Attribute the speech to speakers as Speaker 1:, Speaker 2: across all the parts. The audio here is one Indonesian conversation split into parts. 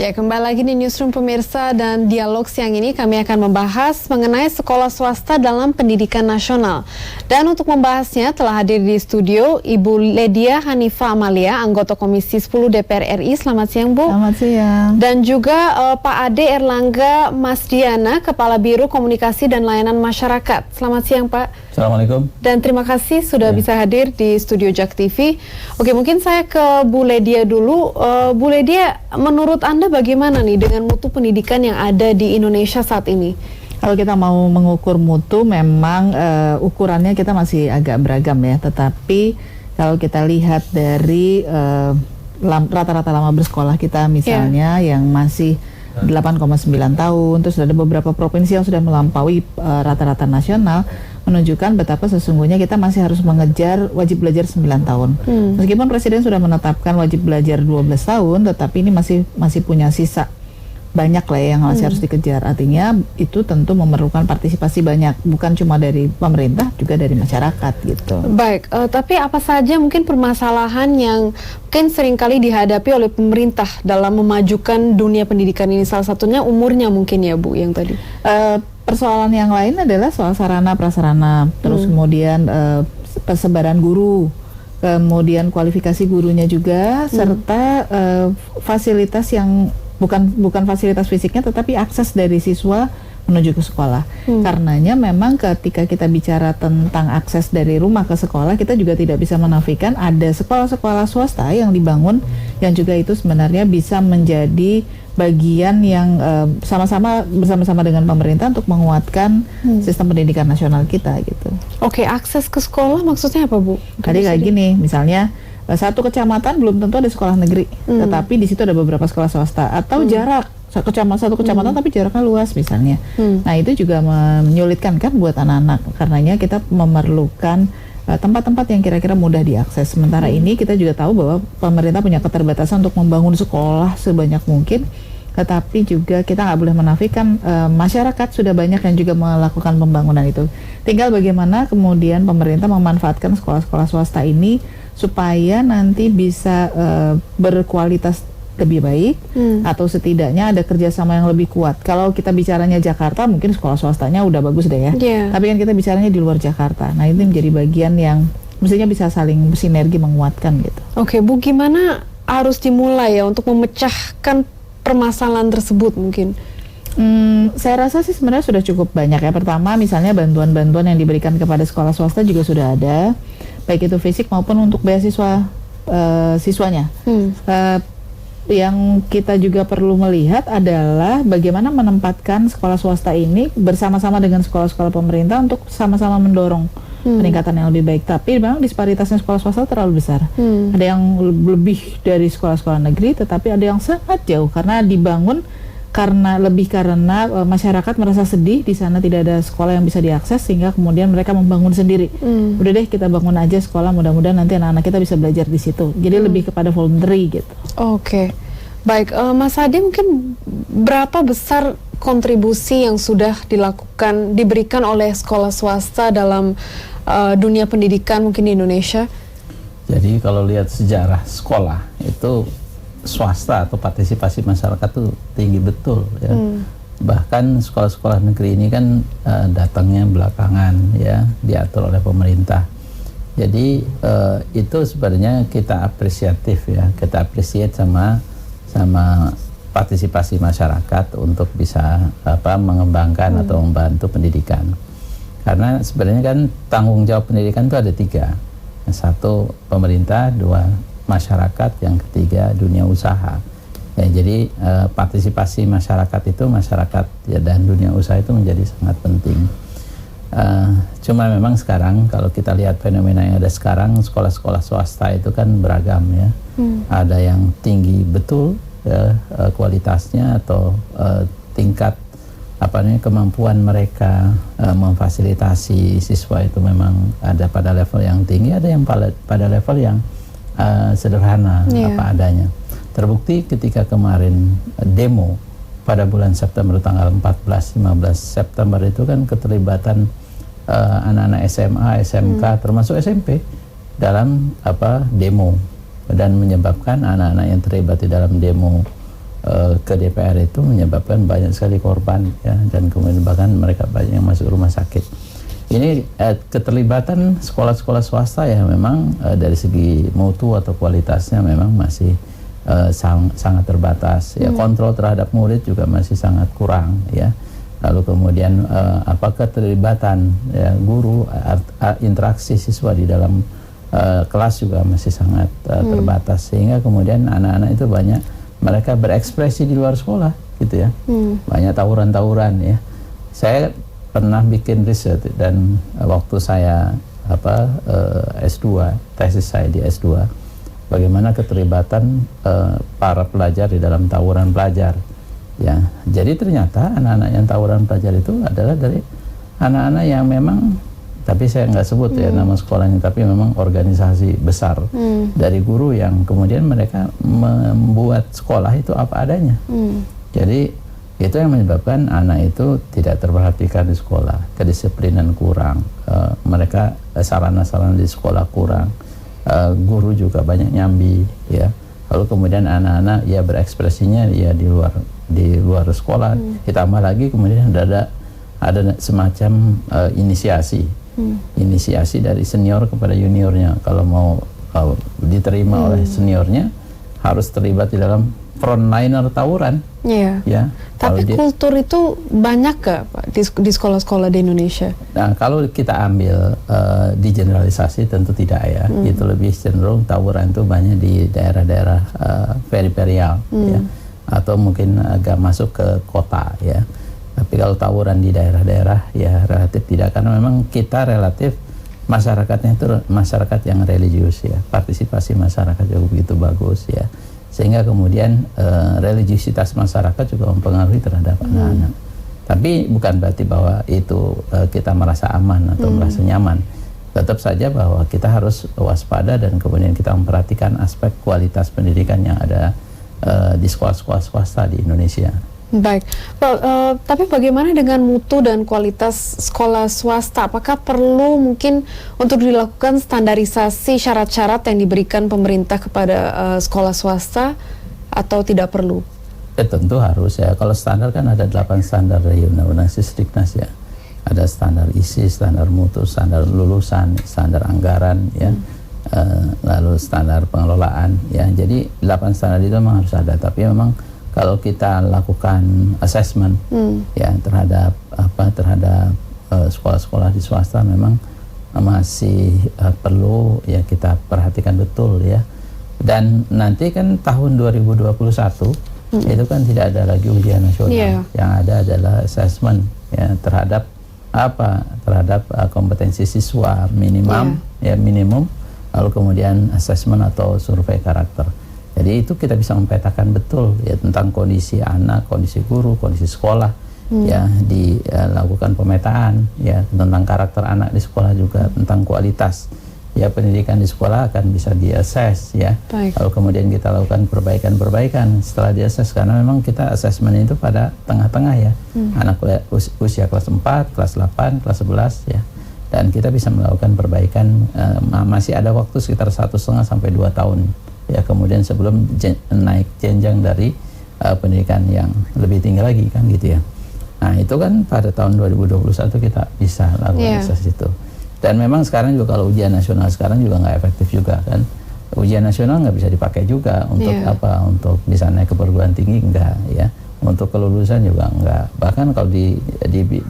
Speaker 1: Ya, kembali lagi di Newsroom pemirsa, dan dialog siang ini kami akan membahas mengenai sekolah swasta dalam pendidikan nasional. Dan untuk membahasnya telah hadir di studio Ibu Ledia Hanifa Amalia, anggota Komisi 10 DPR RI. Selamat siang, Bu.
Speaker 2: Selamat siang.
Speaker 1: Dan juga Pak Ade Erlangga Masdiana, Kepala Biro Komunikasi dan Layanan Masyarakat. Selamat siang, Pak.
Speaker 3: Assalamualaikum.
Speaker 1: Dan terima kasih sudah bisa hadir di studio JAK TV. Oke, mungkin saya ke Bu Ledia dulu. Bu Ledia, menurut Anda bagaimana nih dengan mutu pendidikan yang ada di Indonesia saat ini?
Speaker 2: Kalau kita mau mengukur mutu, memang ukurannya kita masih agak beragam ya. Tetapi kalau kita lihat dari rata-rata lama bersekolah kita misalnya yang masih 8,9 tahun, terus ada beberapa provinsi yang sudah melampaui rata-rata nasional, menunjukkan betapa sesungguhnya kita masih harus mengejar wajib belajar 9 tahun. Meskipun Presiden sudah menetapkan wajib belajar 12 tahun, tetapi ini masih punya sisa banyak lah yang masih harus dikejar. Artinya itu tentu memerlukan partisipasi banyak, bukan cuma dari pemerintah, juga dari masyarakat gitu.
Speaker 1: Baik, tapi apa saja mungkin permasalahan yang mungkin seringkali dihadapi oleh pemerintah dalam memajukan dunia pendidikan ini? Salah satunya umurnya mungkin ya, Bu, yang tadi.
Speaker 2: Persoalan yang lain adalah soal sarana prasarana, terus kemudian persebaran guru, kemudian kualifikasi gurunya juga, serta fasilitas yang bukan fasilitas fisiknya, tetapi akses dari siswa menuju ke sekolah. Karenanya memang ketika kita bicara tentang akses dari rumah ke sekolah, kita juga tidak bisa menafikan ada sekolah-sekolah swasta yang dibangun, yang juga itu sebenarnya bisa menjadi bagian yang bersama-sama dengan pemerintah untuk menguatkan sistem pendidikan nasional kita gitu.
Speaker 1: Oke, akses ke sekolah maksudnya apa, Bu?
Speaker 2: Tadi kayak gini, misalnya satu kecamatan belum tentu ada sekolah negeri, tetapi di situ ada beberapa sekolah swasta, atau jarak satu kecamatan tapi jaraknya luas misalnya. Nah, itu juga menyulitkan kan buat anak-anak. Karenanya kita memerlukan tempat-tempat yang kira-kira mudah diakses. Sementara ini kita juga tahu bahwa pemerintah punya keterbatasan untuk membangun sekolah sebanyak mungkin, tetapi juga kita nggak boleh menafikan masyarakat sudah banyak yang juga melakukan pembangunan itu. Tinggal bagaimana kemudian pemerintah memanfaatkan sekolah-sekolah swasta ini supaya nanti bisa berkualitas lebih baik, atau setidaknya ada kerjasama yang lebih kuat. Kalau kita bicaranya Jakarta, mungkin sekolah swastanya udah bagus deh ya. Tapi kan kita bicaranya di luar Jakarta. Nah, ini menjadi bagian yang mestinya bisa saling bersinergi menguatkan gitu.
Speaker 1: Oke, Bu, gimana harus dimulai ya untuk memecahkan permasalahan tersebut mungkin?
Speaker 2: Saya rasa sih sebenarnya sudah cukup banyak ya. Pertama, misalnya bantuan-bantuan yang diberikan kepada sekolah swasta juga sudah ada, baik itu fisik maupun untuk beasiswa siswanya. Yang kita juga perlu melihat adalah bagaimana menempatkan sekolah swasta ini bersama-sama dengan sekolah-sekolah pemerintah untuk sama-sama mendorong peningkatan yang lebih baik. Tapi memang disparitasnya sekolah swasta terlalu besar. Ada yang lebih dari sekolah-sekolah negeri, tetapi ada yang sangat jauh karena dibangun karena masyarakat merasa sedih di sana tidak ada sekolah yang bisa diakses, sehingga kemudian mereka membangun sendiri. Udah deh, kita bangun aja sekolah, mudah-mudahan nanti anak-anak kita bisa belajar di situ. Jadi lebih kepada voluntary gitu.
Speaker 1: Oke, baik, Mas Ade, mungkin berapa besar kontribusi yang sudah diberikan oleh sekolah swasta dalam dunia pendidikan mungkin di Indonesia?
Speaker 3: Jadi kalau lihat sejarah sekolah itu swasta atau partisipasi masyarakat tuh tinggi betul ya. Bahkan sekolah-sekolah negeri ini kan datangnya belakangan ya, diatur oleh pemerintah. Jadi itu sebenarnya kita apresiatif ya, kita appreciate sama partisipasi masyarakat untuk bisa mengembangkan atau membantu pendidikan. Karena sebenarnya kan tanggung jawab pendidikan itu ada 3. Yang satu pemerintah, 2 masyarakat, yang ketiga dunia usaha. Ya, jadi partisipasi masyarakat ya, dan dunia usaha itu menjadi sangat penting. Cuma memang sekarang kalau kita lihat fenomena yang ada sekarang, sekolah-sekolah swasta itu kan beragam ya. Ada yang tinggi betul ya, kualitasnya atau tingkat kemampuan mereka memfasilitasi siswa itu memang ada pada level yang tinggi, ada yang pada level yang sederhana apa adanya. Terbukti ketika kemarin demo pada bulan September tanggal 14-15 September itu kan keterlibatan anak-anak SMA, SMK termasuk SMP dalam demo, dan menyebabkan anak-anak yang terlibat di dalam demo ke DPR itu menyebabkan banyak sekali korban ya, dan kemudian bahkan mereka banyak yang masuk rumah sakit. Ini keterlibatan sekolah-sekolah swasta ya memang dari segi mutu atau kualitasnya memang masih sangat terbatas ya. Kontrol terhadap murid juga masih sangat kurang ya. Lalu kemudian keterlibatan ya, guru, interaksi siswa di dalam kelas juga masih sangat terbatas, sehingga kemudian anak-anak itu banyak mereka berekspresi di luar sekolah gitu ya. Banyak tawuran-tawuran ya. Saya pernah bikin riset dan waktu saya S2, tesis saya di S2, bagaimana keterlibatan para pelajar di dalam tawuran pelajar ya. Jadi ternyata anak-anak yang tawuran pelajar itu adalah dari anak-anak yang memang, tapi saya nggak sebut ya nama sekolahnya, tapi memang organisasi besar dari guru yang kemudian mereka membuat sekolah itu apa adanya. Jadi itu yang menyebabkan anak itu tidak terperhatikan di sekolah, kedisiplinan kurang, mereka sarana-sarana di sekolah kurang, guru juga banyak nyambi ya. Lalu kemudian anak-anak ya berekspresinya ya di luar sekolah. Ditambah lagi kemudian ada semacam inisiasi dari senior kepada juniornya. Kalau mau diterima oleh seniornya harus terlibat di dalam frontliner tawuran.
Speaker 1: Iya.
Speaker 3: Ya.
Speaker 1: Tapi kultur itu banyak gak Pak di sekolah-sekolah di Indonesia?
Speaker 3: Nah, kalau kita ambil di generalisasi tentu tidak ya. Itu lebih cenderung tawuran itu banyak di daerah-daerah periperial ya, atau mungkin agak masuk ke kota ya. Tapi kalau tawuran di daerah-daerah ya relatif tidak, karena memang kita relatif masyarakatnya itu masyarakat yang religius ya, partisipasi masyarakat juga begitu bagus ya, sehingga kemudian religiusitas masyarakat juga mempengaruhi terhadap anak-anak. Tapi bukan berarti bahwa itu kita merasa aman atau merasa nyaman. Tetap saja bahwa kita harus waspada dan kemudian kita memperhatikan aspek kualitas pendidikan yang ada di sekolah-sekolah swasta di Indonesia.
Speaker 1: Baik, tapi bagaimana dengan mutu dan kualitas sekolah swasta? Apakah perlu mungkin untuk dilakukan standarisasi syarat-syarat yang diberikan pemerintah kepada sekolah swasta atau tidak perlu?
Speaker 3: Tentu harus ya. Kalau standar kan ada 8 standar dari Undang-Undang Sisdiknas ya. Ada standar isi, standar mutu, standar lulusan, standar anggaran ya. Lalu standar pengelolaan ya. Jadi 8 standar itu memang harus ada, tapi memang kalau kita lakukan assessment ya terhadap sekolah-sekolah di swasta memang masih perlu ya kita perhatikan betul ya. Dan nanti kan tahun 2021 itu kan tidak ada lagi ujian nasional, yang ada adalah assessment ya terhadap kompetensi siswa minimum, lalu kemudian assessment atau survei karakter. Jadi itu kita bisa mempetakan betul ya tentang kondisi anak, kondisi guru, kondisi sekolah ya, dilakukan pemetaan ya tentang karakter anak di sekolah, juga tentang kualitas ya pendidikan di sekolah akan bisa diakses ya.
Speaker 1: Baik.
Speaker 3: Lalu kemudian kita lakukan perbaikan setelah diakses, karena memang kita assessment itu pada tengah-tengah ya, anak usia kelas 4, kelas 8, kelas 11 ya, dan kita bisa melakukan perbaikan, masih ada waktu sekitar 1,5 sampai 2 tahun ya, kemudian sebelum naik jenjang dari pendidikan yang lebih tinggi lagi kan gitu ya. Nah itu kan pada tahun 2021 kita bisa lakukan akses itu. Dan memang sekarang juga kalau ujian nasional sekarang juga nggak efektif juga kan. Ujian nasional nggak bisa dipakai juga untuk untuk bisa naik ke perguruan tinggi, enggak ya. Untuk kelulusan juga enggak. Bahkan kalau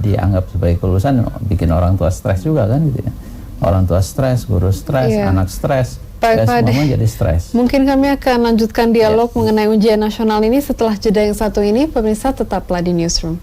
Speaker 3: dianggap sebagai kelulusan bikin orang tua stres juga kan gitu ya. Orang tua stres, guru stres, anak stres.
Speaker 1: Baik, Pak Ade,
Speaker 3: jadi stres.
Speaker 1: Mungkin kami akan lanjutkan dialog mengenai ujian nasional ini setelah jeda yang satu ini. Pemirsa tetaplah di Newsroom.